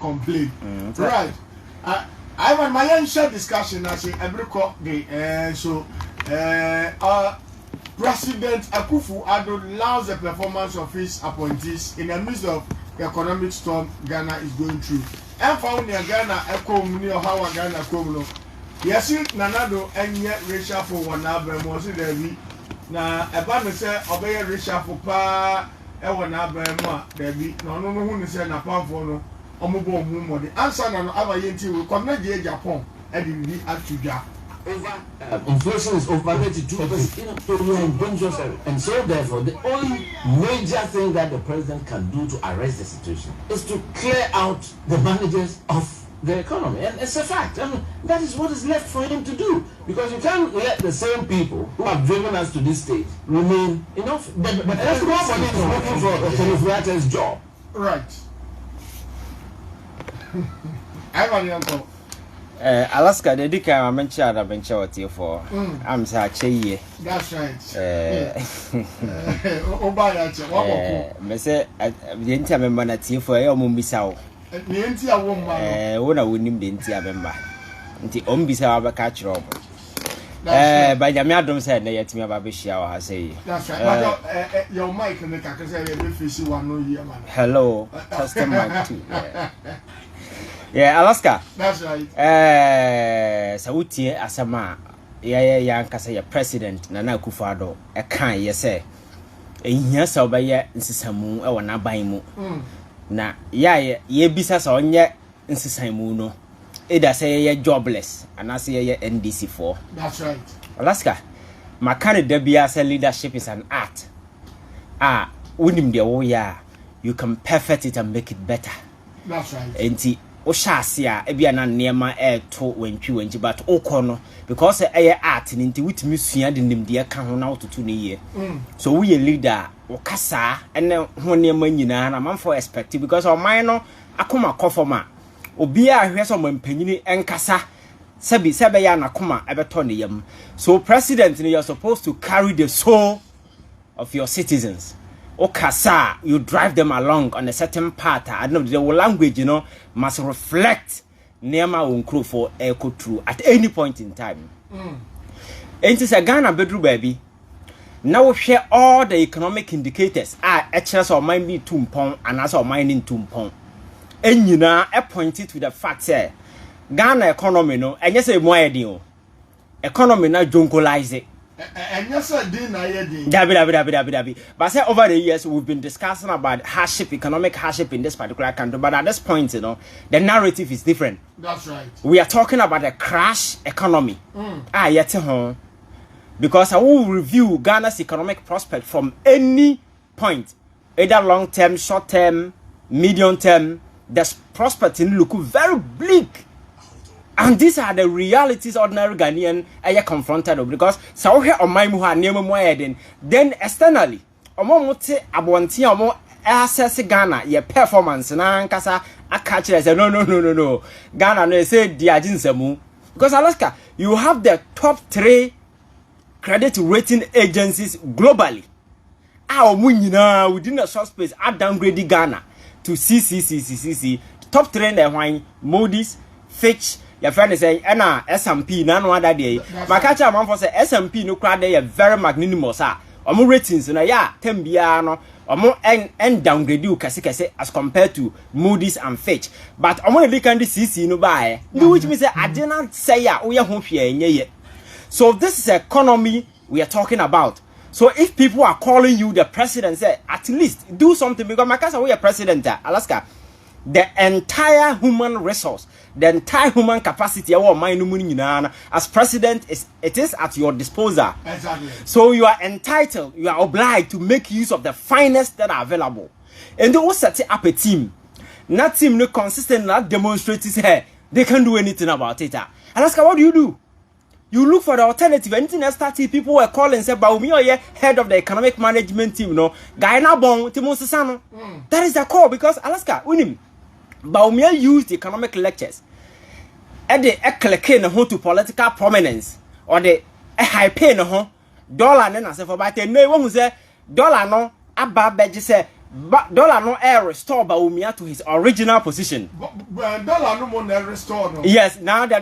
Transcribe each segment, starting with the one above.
complain. Right. I want my own share discussion as every day. So, President Akufo-Addo allows the performance of his appointees in the midst of the economic storm Ghana is going through. And found near Ghana, near how Ghana come. Yes, Nanado and yet racial for one hour, most of the na eba me say obey racial for pa e wona abema Debbie no who say na pamfo no omobo mu the answer na abayenti we come na je Japan e dey be atudwa over inflation is over 32%. You know, we are in dangerous area. And so therefore the only major thing that the president can do to arrest the situation is to clear out the managers of the economy, and it's a fact. I mean, that is what is left for him to do, because you can't let the same people who have driven us to this stage remain in office. But everybody is looking for a Kenyatta's job. Right. I want you uncle. Alaska, the dick I mentioned a venture with you for. I'm sorry. That's right. Oh, by that. Mese, I didn't have a man at you for your mumbisao. Nientia woman. When I wouldn't be in Tiabemba. The umbisa of catch rob. By the madam said, yet me about shower, I say. That's right. Your mic and the Kakasa, one no year, man. Hello, custom mic too. Yeah, Alaska. That's right. Sauti Asama. Yeah, Kasa, president, Nana Akufo-Addo. A kind, yes, say. Yes, I'll buy ya in Samu or Nabaimu. Na ye bisa so onye nsesaimu no eda say ye jobless and I say ye NDC4. That's right. Alaska, my candidate bia say leadership is an art. Unim de wo ya, you can perfect it and make it better. That's right. Enti o shase a e bia na niema to wentwi but okono because eye art nti witimi sua de nimde ka ho na ototo ne ye. So we a leader okasa ene ho niema nyina na man for expect because o man no akoma kofoma obi a hwe so mampanyini enkasa sebe ya na koma ebeto ne yam. So president, you're supposed to carry the soul of your citizens. Okasa, you drive them along on a certain path. I don't know, the language, must reflect Nema Unkru for echo true at any point in time. It is a Ghana bedroom baby. Now we share all the economic indicators. HS or mine be tumpon and as or mining tumpon. And you know, I pointed to the fact that Ghana economy no, and yes, a more deal. Economy not junkolize it. And yes, I didn't. Dabi. But I said over the years we've been discussing about hardship, economic hardship in this particular country. But at this point, the narrative is different. That's right. We are talking about a crash economy. Yet home. Because I will review Ghana's economic prospect from any point, either long term, short term, medium term. The prospect look very bleak. And these are the realities ordinary Ghanaian are confronted with, because so here on my muha near more then externally omomote abonti omo assess Ghana your performance na nkasa akachi say no Ghana no say diaginsemu, because Alaska, you have the top 3 credit rating agencies globally. Omunyina within a short space are downgrading Ghana to CCC. Top 3 in the Moody's, Fitch. Your friend is saying, S&P, none other day. My catcher man for say S&P no crowd they are very magnanimous. Omo ratings na ya 10 biano, omo and downgrade you kase as compared to Moody's and Fitch. But omo the can CC no buy. Which means I did not say ya we are home here. So this is economy we are talking about. So if people are calling you the president, say at least do something, because my cousin we are president Alaska. The entire human resource, the entire human capacity as president it is at your disposal. Exactly. So you are entitled, you are obliged to make use of the finest that are available. And they will set up a team. That team no consistent not demonstrate here. They can't do anything about it. Alaska, what do? You look for the alternative. Anything else started, people were calling and said, Baumi or head of the economic management team, Guyana Bon, Timosano. That is the call, because Alaska, Unim. Baumia used economic lectures at the eclecane home to political prominence or the high pay no dollar and I say for but no one who say dollar no abba beji say But dollar no air restore Bawumia to his original position. Dollar no more restore no. Yes, now the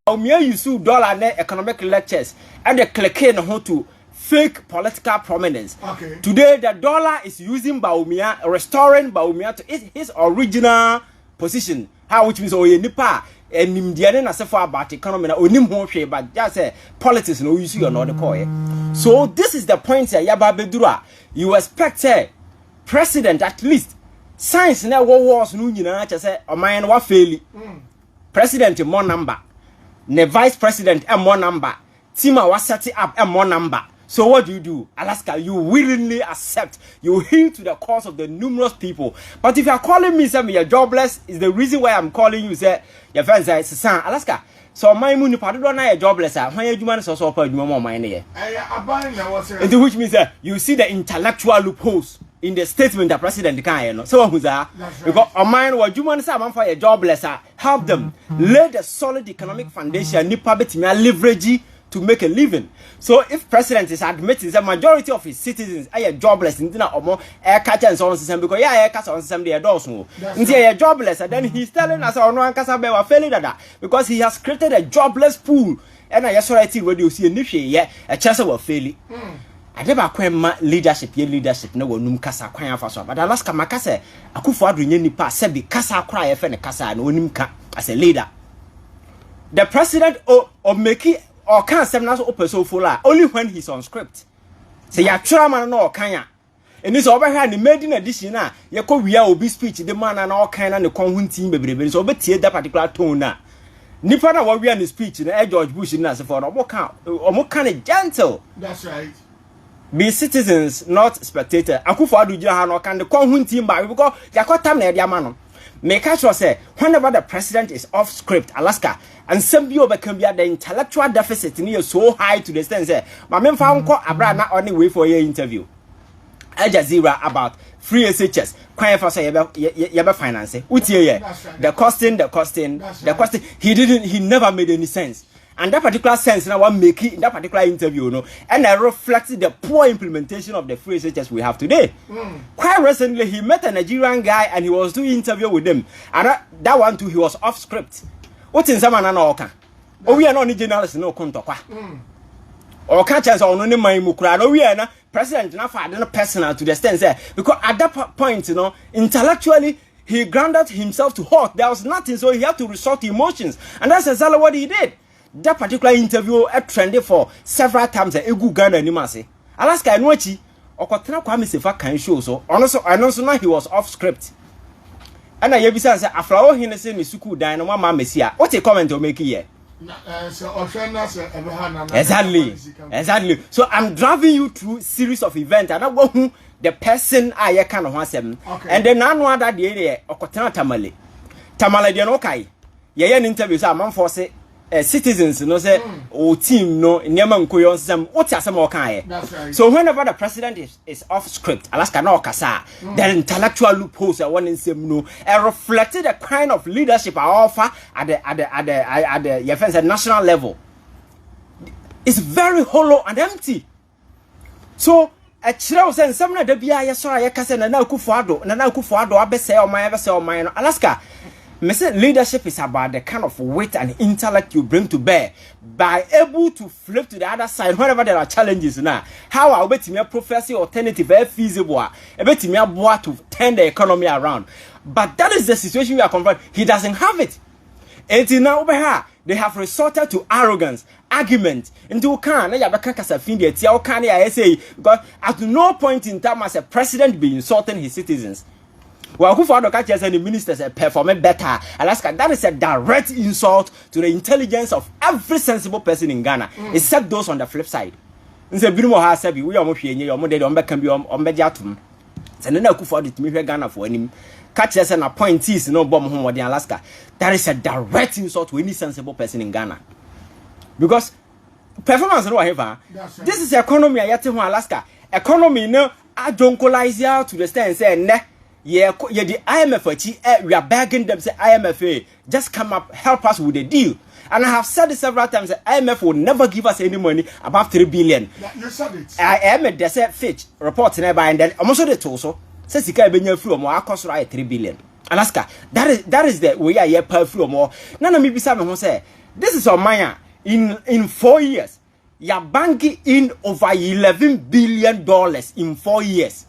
Bawumia use dollar ne economic lectures and the clicking on to fake political prominence. Okay. Today the dollar is using Bawumia, restoring Bawumia to his original position. How which means oye nipa and Indiana na se for about economy na onim ho hwe but just say politics no use you no the call. So this is the point here Yaba Bedura. You expect president at least science na wars no nyina che say oman wa faili. President more number. The vice president and more number. Team was set up and more number. So what do? Alaska, you willingly accept. You heal to the cause of the numerous people. But if you are calling me, say you're jobless, is the reason why I'm calling you. Say your friends say, "Son, Alaska." So my money part don't know jobless. When you man so part you more money here. Which means you see the intellectual loopholes in the statement the president can. So who's that? Because a man what you man say man for a jobless, help them lay the solid economic foundation. Nipa betimi leverage to make a living. So if president is admitting the majority of his citizens are jobless in dinner or more air catcher and so on system because air catcher on system they does no. They are jobless and then he's telling us oh no Kasabe were failing that because he has created a jobless pool and I saw it where you see a chance of failing. I never quite leadership no num kasa kwan afa but Alaska makase akufo adunye nipa se bi kasa cry efe ne kasa no onim ka as a leader. The president or make it or can't send us open so full only when he's on script. Say ya trauma no kanya. And this over here the made in addition na ye ko we are obi speech the man and all kind and the conhunting bebrebe so obetie that particular tone na. Nipa na we are in speech na George Bush na say for omo kind gentle. That's right. Be citizens not spectators. Akufo adu jira ha no kan the conhunting ba because yakota na e dia ma no. Make sure say whenever the president is off script, Alaska, and some people can be at the intellectual deficit near so high to the extent say, my men found abroad not only wait for your interview. Al Jazeera about free SHS. Quite for say yaba finance. The costing. He never made any sense. And that particular sense now one make it in that particular interview, no, and I reflected the poor implementation of the free SHS we have today. Quite recently, he met a Nigerian guy and he was doing interview with him, and that one too he was off script. What in someone an oka? Oh, we are not journalists, no contokwa. Or catch us on only my mukra. No, we are not president enough for the personal to the extent there because at that point, you know, intellectually. He grounded himself to halt. There was nothing, so he had to resort to emotions, and that's exactly what he did. That particular interview trended for several times. Egu Ghana animase. Alaska enwechi okotena kwa mesefa kan show so. Also now he was off script. And I yebisa say afrawo hine say ni suku dan no mama mesia. What a comment to make here? Exactly. So I'm driving you through series of events and I go who the person I can of asem. And then now other day okotena tamale. Tamale dey no kai. Ye an interview say man for say citizens no say or team no nyama nkoyo nsem what asem o kan. That's right. So whenever the president is off script, Alaska no kasa, the intellectual loopholes are one nsem no reflected the kind of leadership I offer at the national level. It's very hollow and empty. So a chira was saying some na da bia ye so aye kase na akufo ado abese o man no Alaska. Leadership is about the kind of wit and intellect you bring to bear by able to flip to the other side whenever there are challenges now. How I bet me a prophecy alternative very feasible. I bet me a boy to turn the economy around. But that is the situation we are confronted. He doesn't have it. Until now over here, they have resorted to arrogance, argument, into can because at no point in time as a president be insulting his citizens. Well, who found the catchers and the ministers performing better? Alaska, that is a direct insult to the intelligence of every sensible person in Ghana, except those on the flip side. In the Bruno has said, we are more dead on Beckham. And then I could afford it to me Ghana for him. Catchers and appointees, no bomb home in Alaska. That is a direct insult to any sensible person in Ghana. Because performance, however, this is the economy I yet in Alaska. Economy, no, I don't collize out to the stand and say, yeah, the IMF, we are begging them, say, IMF, just come up, help us with the deal. And I have said it several times, the IMF will never give us any money above 3 billion. You said it. I am a desert Fitch report nearby, and then I'm also the torso. say sika ebenya free omo akosoro ay 3 billion. Alaska, that is the way I pay free omo. Na na me bisa me ho say, this is on mine in 4 years. You're banking in over $11 billion in 4 years.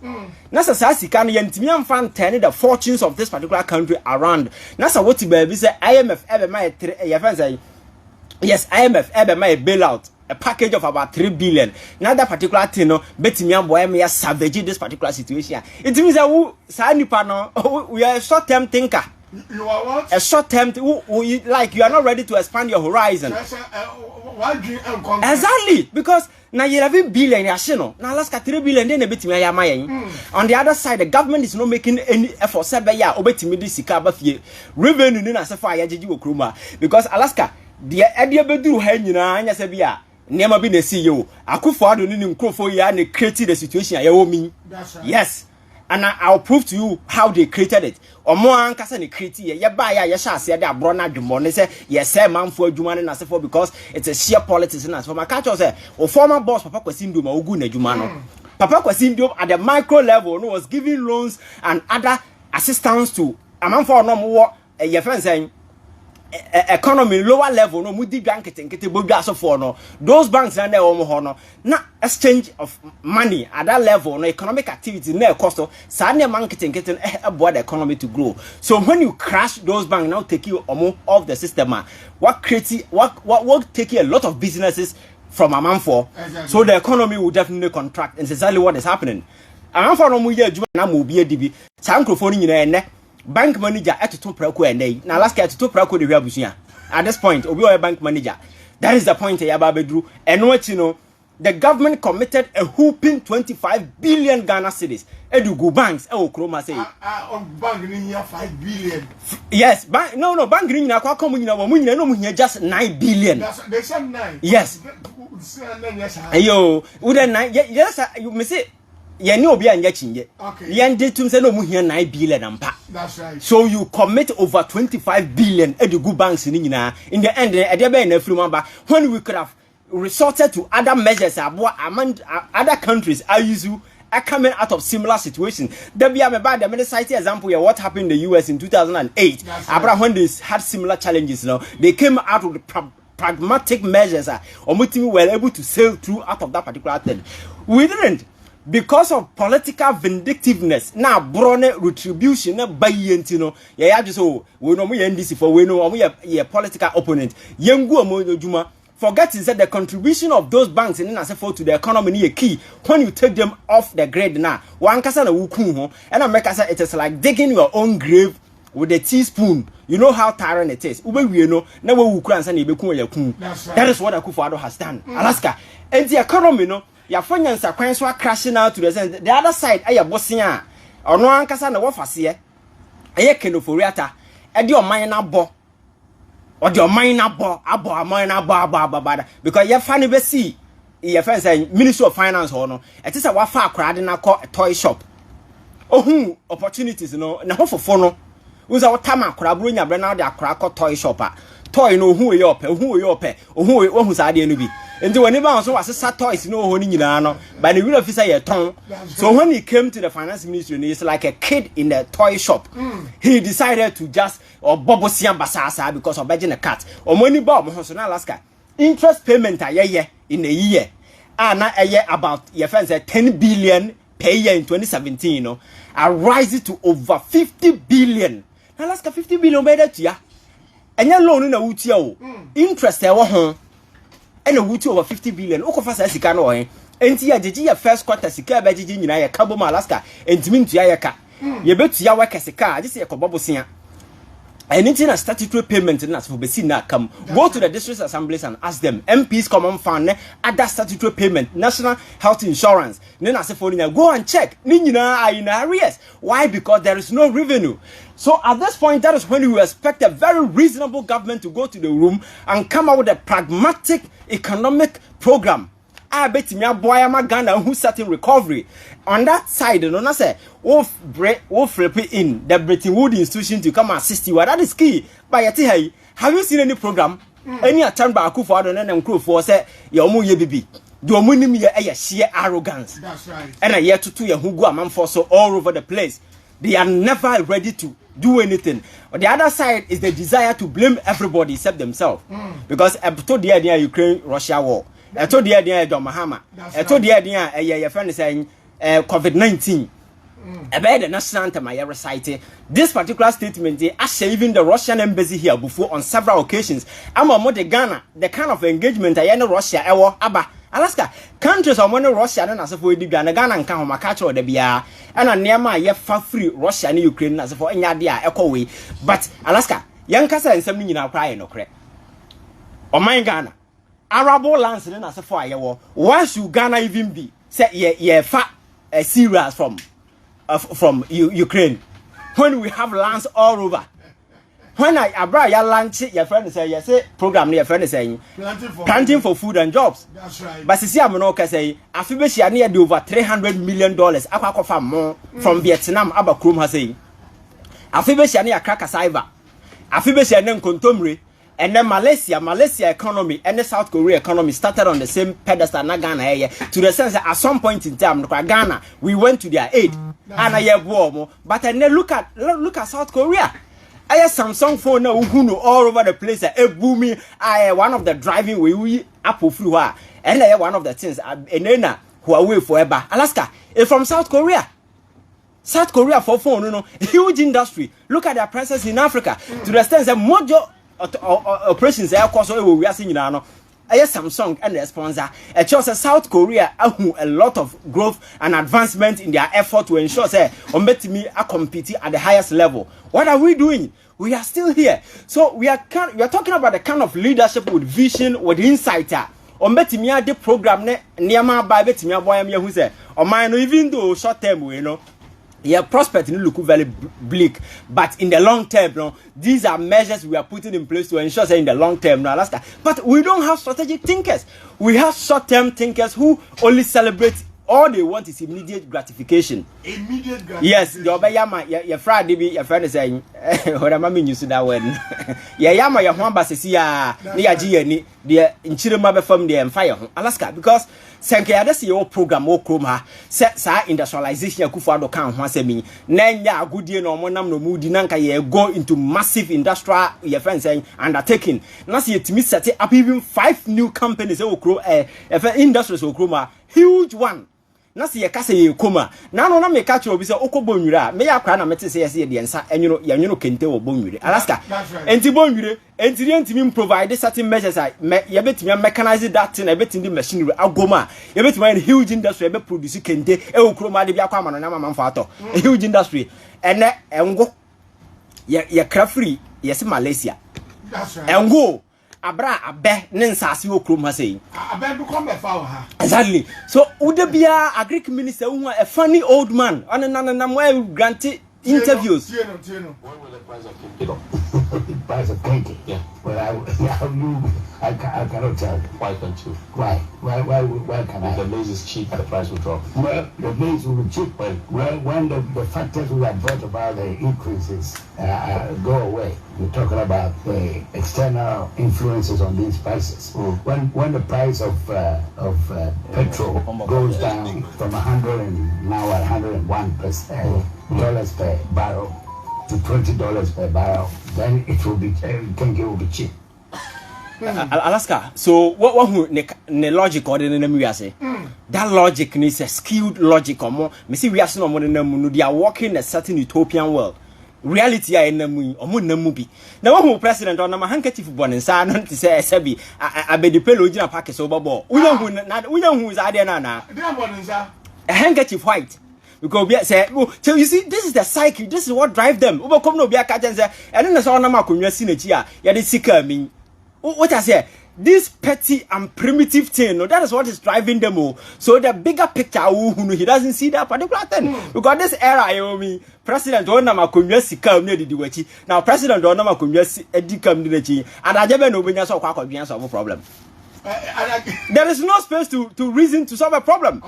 Nasa sasi can yentimi amfan turn the fortunes of this particular country around. Nasa what baby say IMF ever my yes IMF ever my bailout a package of about 3 billion. Now that particular thing no betimi amboy me savage this particular situation. It means that we are a short-term thinker. You are what? A short-term like you are not ready to expand your horizon. Exactly, because now you have $11 billion now let's get 3 billion then a bit on the other side the government is not making any effort said by ya obetimi this revenue na se fire because Alaska the idea beduru ha nyina anya se bia nema bi na CEO akufo ado ni nkrofo ya na create the situation ya womi. Yes, and I'll prove to you how they created it. Or more ankasa ne create ye ba ya ye sha ase de abro na dwemo ne say yes say manfo adwuma ne nasefo because it's a sheer politics na so my catch say o former boss Papa Kwasi Ndom ogu na adwuma no. Papa Kwasi Ndom at the micro level no was giving loans and other assistance to amanfo no mo ye friend saying economy lower level no mudi nkete bodwa so for no those banks na wo ho no na exchange of money at that level no economic activity na cost sa na nkete abo the economy to grow. So when you crash those banks now take you off the system what take you a lot of businesses from amanfo. Exactly. So the economy will definitely contract, and it's exactly what is happening. Amanfo no mu ye adwuma na mo bi edibi sa nkrofo ni nyina ene bank manager etoto prako ene na last year etoto prako de hwabusia at this point obi o bank manager. That is the point ya ba bedru eno achi no the government committed a whooping 25 billion Ghana cedis edugo banks e okroma say bank ni here 5 billion. Yes, bank no bank ni nyina kwa kom nyina mo nyina no mo here just 9 billion. They said 9. Yes. Ayo would 9 yes you me say ye ni obi anya chinye. Okay. Ye ndi tum say no mo here 9 billion ampa. That's right. So you commit over 25 billion edugo banks ni nyina. In the end e dey be na free mamba when we could have resorted to other measures among other countries are coming out of similar situation. There be a bad the cite example here what happened in the US in 2008. Right. When they had similar challenges they came out with pragmatic measures or were able to sail through out of that particular thing. We didn't because of political vindictiveness. Now brone retribution na bayentino ya just we know we NDC for we know we political opponent. Yengu omo forgetting that the contribution of those banks in Nasefo to the economy is key. When you take them off the grid now, one kasa na wuku and America say it is like digging your own grave with a teaspoon. You know how tiring it is. Ube we know na we wuku ansa na ibeku yakun. That is what Akufo-Addo has done. Alaska and the economy no ya finance kwan so crashing out to the other side aya bosia ono ankasa na wo fase eye kenoforiata e de oman na bo or the minor abo because your funny be see your friends say Ministry of Finance or no it is a wafa crowd na call a toy shop opportunities no na ho fofo no uza wotama crowd bro nya bre na de akra call toy shop toy no hu we hu sa de no bi enti woni ba so wasesa toys no ho ni nyina no but the real officer ye ton. So when he came to the finance ministry he's like a kid in the toy shop. He decided to just bobo siam basasa because of budget a cat or money bomb so na Alaska interest payment in a year na a year about your friends 10 billion per year in 2017 no rise to over 50 billion. Alaska 50 billion by that year and your loan na wutia o interest e wo ho and a wuti over 50 billion. Okofasa sika no he. Enti ya jeji ya first quarter sika ba jeji nyina ya kabo ma Alaska. Enti mintu ya ka. Ye betu ya waka sika, je se ye kobobo sia. Anything a statutory payment na for besi na come. Go to the district assemblies and ask them. MPs common fund other statutory payment, national health insurance. Then as for go and check. Ni nyina are in arrears. Why? Because there is no revenue. So at this point, that is when you expect a very reasonable government to go to the room and come out with a pragmatic economic program. I bet me a boy am a Ghana who certain recovery. On that side, you know, say, wolf flip in the Bretton Woods institution to come assist you. That is key. But have you seen any program? Any attempt by Akufo-Addo and Nkrumah say, your mu ye bibi. the omunim ye sheer arrogance. That's right. And a year to 2 year who go a man for so all over the place. They are never ready to do anything. On the other side is the desire to blame everybody except themselves. Because I told the idea Ukraine Russia war. I told the idea John Mahama. I told the idea your friend is saying COVID-19. About the national anthem I recited. This particular statement, actually even the Russian embassy here before on several occasions. I'm a the Ghana, the kind of engagement I know Russia, Abba, Alaska, countries are money Russia and as for the Ghana and Kahoma catch or the BR, and a near my far free Russia and Ukraine as for any idea echo way. But Alaska, young Casa and something in our crying no crack. On my Ghana, Arabo lands in as a fire war. Why should Ghana even be? Say, yeah, fat serious from Ukraine when we have lands all over. When I brought your lunch, your friend say, yes, program your friend is saying planting for food and jobs. That's right. But see, I'm not say, I feel she near over $300 million. Aqua more from Vietnam, Abakrum has saying. I feel she near Cracker Cyber. I feel she named Contomri. And then Malaysia economy and the South Korea economy started on the same pedestal na Ghana to the sense that at some point in time, Ghana, we went to their aid. And I have war, but then look at South Korea. I have Samsung phone now all over the place. A booming, I one of the driving we Apple through her. And I have one of the things and then Huawei forever. Alaska, from South Korea. South Korea for phone, huge industry. Look at their presence in Africa to the extent that mojo operations are course we are seeing now. I Samsung and the sponsor. It shows South Korea a lot of growth and advancement in their effort to ensure say me are competing at the highest level. What are we doing? We are still here. So we are talking about the kind of leadership with vision, with insight. Me the program ne niama ba betimi aboy me who say mine even though short term we yeah, prospect look very bleak, but in the long term, these are measures we are putting in place to ensure that in the long term, Alaska. But we don't have strategic thinkers. We have short-term thinkers who only celebrate. All they want is immediate gratification. Immediate gratification. Yes, your Friday be your friend is saying, what am I mean you see that word? Yeah, yama your one bus is here near G the Inchirima from the Empire, Alaska, because Sanke that's your program or chroma sets our industrialization Kufado count once a me. Nanya good year no monam no moody nanka ye go into massive industrial your friend saying undertaking. Not yet to me set up even 5 new companies or grow industries or chroma, huge one. Na se yeka se yekoma na no na me ka che obi se okobonwire a me yakra na mete se yese de ensa enwuno yanwuno kente wo bonwire Alaska enti bonwire enti provide certain measures ye betimi mechanize that thing e betimi machinery agoma ye betimi huge industry be produce kente e okroma de bia kwa amano na mama mfa ato a huge industry ene engo ye kra free yes Malaysia that's right engo abra abe ne nsase okrom ha sei abe become a foul ha exactly so udebia agric minister who a funny old man on na granted interviews. When will the price of cake go? The price of cake? Yeah. Well, I cannot tell. Why can't you? Why can I? The maize is cheap, the price will drop. Well, the maize will be cheap. Well, when the factors we have brought about the increases go away, we're talking about the external influences on these prices. When the price of petrol goes down from 100 and now at 101% dollars per barrel to $20 per barrel, then it will be cheap. Alaska. So what ne logic or the name we are say? That logic is a skilled logic or more. Me see we are no more than they are working in a certain utopian world. Reality I namu or mo bi. Now who president on my handkerchief born and sa non to say sabi I be the pelogina package over ball. We know who is idea na. A handkerchief white. Because we say, so you see, this is the psyche, this is what drives them. Uber come no be a catch and say, and then the son of my community, ya the seeker mean. What I say, this petty and primitive thing, no, that is what is driving them all. So the bigger picture, he doesn't see that particular thing. Because this era, I mean, President don't know my community come near the duty. Now, President don't know my community come near the and I never know when you saw a problem. There is no space to reason to solve a problem.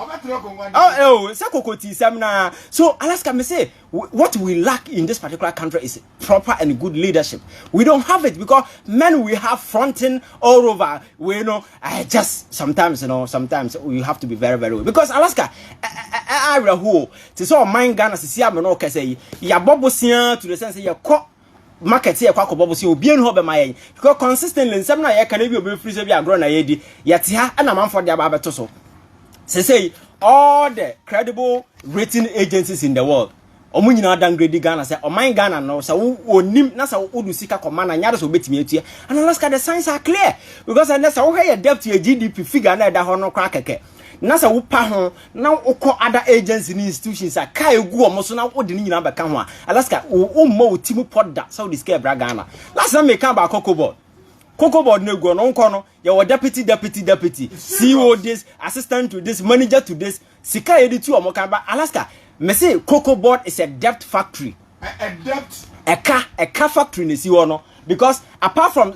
So Alaska may say what we lack in this particular country is proper and good leadership. We don't have it because men we have fronting all over. We just sometimes we have to be very very because Alaska I who to so mind Ghana see am no say ya bobosia to the sense ya market here kwa bobosia obi enu ho be my because consistently nsem na ya can be obi free say be agro na yedi yete ha na manfo de aba beto so say all the credible rating agencies in the world omu nyina downgrade Ghana say o mind Ghana no say onim na say odu sika koma na nyare so betimi atua and Alaska the signs are clear because unless wo hear debt to GDP figure na da ho no kwa keke nasa wo pa ho na ukọ other agencies and institutions a ka egu omo so na wo de ni nyina beka ho Alaska wo mo timu podda so this scare Ghana last time me kan ba cocoa board no go no nko no ye wo deputy CEO this assistant to this manager to this sika edi tu omo kan ba Alaska me say cocoa board is a debt factory a debt a car factory ne si wo no because apart from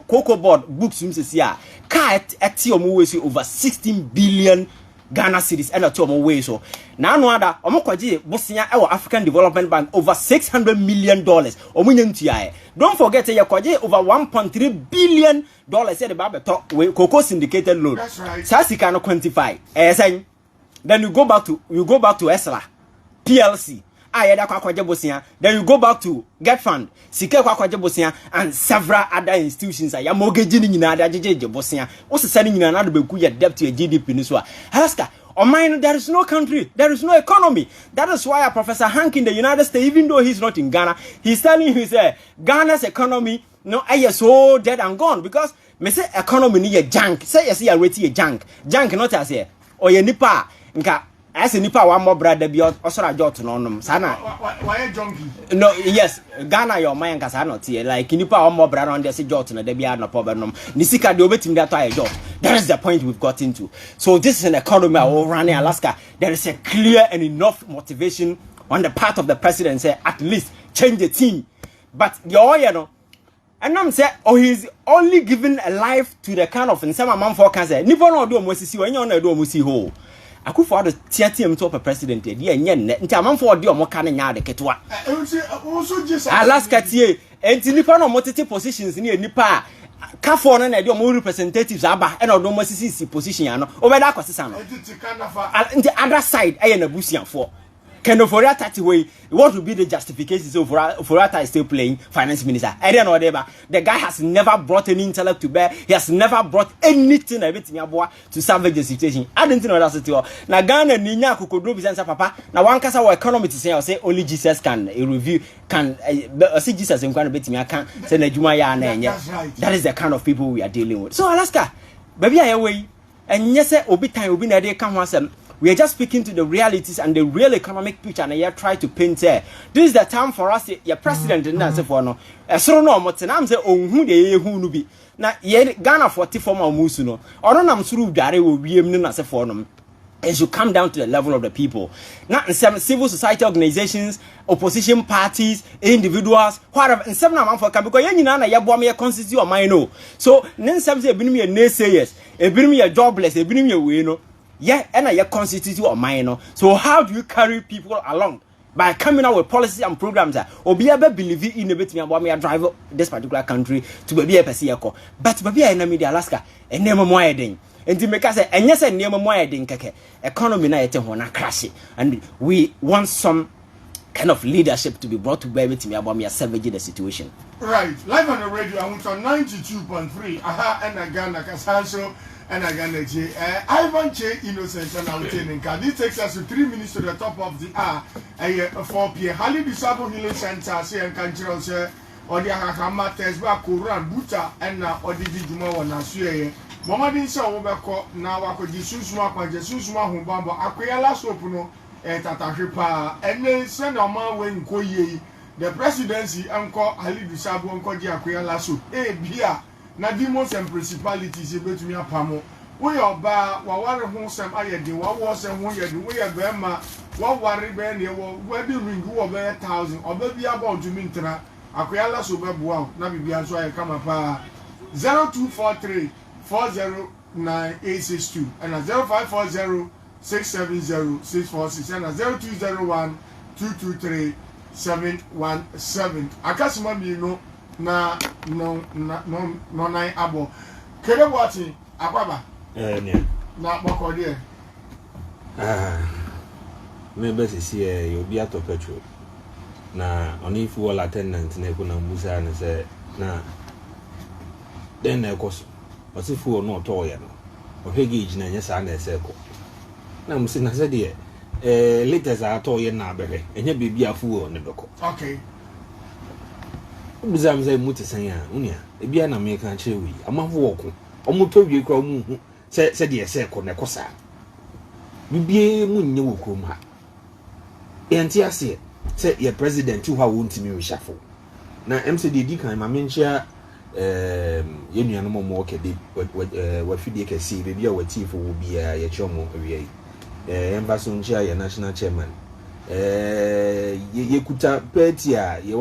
cocoa board books you see here car at over 16 billion Ghana cedis and to way so now no other omokwaji bosia e African Development Bank over $600 million omunyentua don't forget you kwaji over $1.3 billion said the babeto cocoa syndicated loan that's right sasika no quantify then you go back to Esla PLC then you go back to Get Fund, Sike Kwakwaje Bosia, and several other institutions. I am mortgaging in other Bosia. Also sending in another Bekuya debt to a GDP Niswa. Alaska, on mine, there is no country, there is no economy. That is why Professor Hank in the United States, even though he's not in Ghana, he's telling you Ghana's economy, no, I is so dead and gone because me say economy ni a junk. Say yes, you are rating a junk. Junk not as here. Or ye nipa nka as a nipa one more brother be also a jot no sana why junkie no yes Ghana your mind kasa not here like nipa one more brother on there say jot no there be no problem ni sika de obetim that a jot. That is the point we've got into. So this is an economy running Alaska. There is a clear and enough motivation on the part of the president say at least change the team, but and I'm say he's only giving a life to the kind of some amount for cancer nipa no do omosisi when you no do omosi ho akufo do tiatem to president e dey enye nne nti amanfo de omoka ne nya de ketwa Alaska tie enti nipa no motete positions ni nipa kafo no na de omo representatives aba e na do omosisi position ya no obeda akosesa no enti other side aye na busianfo Can Oforiata that way? What would be the justification? So Oforiata is still playing finance minister. I don't know whatever. The guy has never brought any intellect to bear. He has never brought anything to salvage the situation. I didn't know that's it. Now Ghana ninya kukodro bisansa papa. Now one kasa wa economy to say only Jesus can review can see Jesus in kind of can say Najuma ya na enye. That is the kind of people we are dealing with. So Alaska, baby I away and yes obi time obi na dey kan ho asem. We are just speaking to the realities and the real economic picture and I try to paint here. This is the time for us, your president and answer for no. So no, but I'm saying, oh, who they who be. Now, Ghana 44 Musuno, or no, I'm through Gary will be a for them. As you come down to the level of the people. Now, in some civil society organizations, opposition parties, individuals, whatever, and 7 months for because you know, you want me a constitute of mine. So, then some say, bring me a naysayers, bring me a jobless, bring me a winner. Yeah, and I constitute or minor. So how do you carry people along? By coming out with policies and programs that or be able to believe in a bit me about me a driver this particular country to be a PCA. But be a enemy Alaska and name more thing. And to make us say, and yes, and name more thing economy na crash it. And we want some kind of leadership to be brought to bear with me about me salvaging the situation. Right, live on the radio, I want on 92.3. Aha, and again, like a and again, Ivan Che Innocent and Alteninka. This takes us to 3 minutes to the top of the hour. 4 p.m. Hali Disable Healing Center, say and country, or the Hakama Tesba, Kuran, Buta, and now or the Dijuma or Nasue. Momadin Sawako, now I could Jesus Mapa, Jesus Mahumba, Aquila Sopuno, and Tatahipa, and then send a man when Koye, the presidency, Uncle Hali Disable, Uncle Aquila Soup, Bia. Na demons and principalities able to me apamo. We are ba waware ho sem ayede wa wo sem ho yede we ya be ma wa ware be ne wo we ring wo be 1000 oba bi about to mintra akoyala so be boa na bibia so ay kama pa 0243 40 9862 and 0540 670 646 and 0201 223 717. Akasima mi no na no nine abo. Kede wati akwaba. Ne. Na boko de. Me be sisi you be ato petrol. Na oni fuel attendant na ko na mbusa na se na den na ekoso. Osi fuel no to ya no. Ohwe gauge na nya sa na ese ko. Na musi na se de liters ato ye na abere. Enya bebi afuel ne beko. Okay. Ubuzam say muti san ya unia. Ebia na me kan kire wi. Amafo woko. Omoto wie kwa mu hu. Se de ese ko ne kosa. Bibie mu nye wo krom ha. Enti ase se ye president who ha wontimi reshafo. Na MCD di kan ma menchia ye nuano mo kede wa fidie kesi bebi a wati fo wo bia ye chomo awie. Embassy nchia ye national chairman. Ye kuta party a ye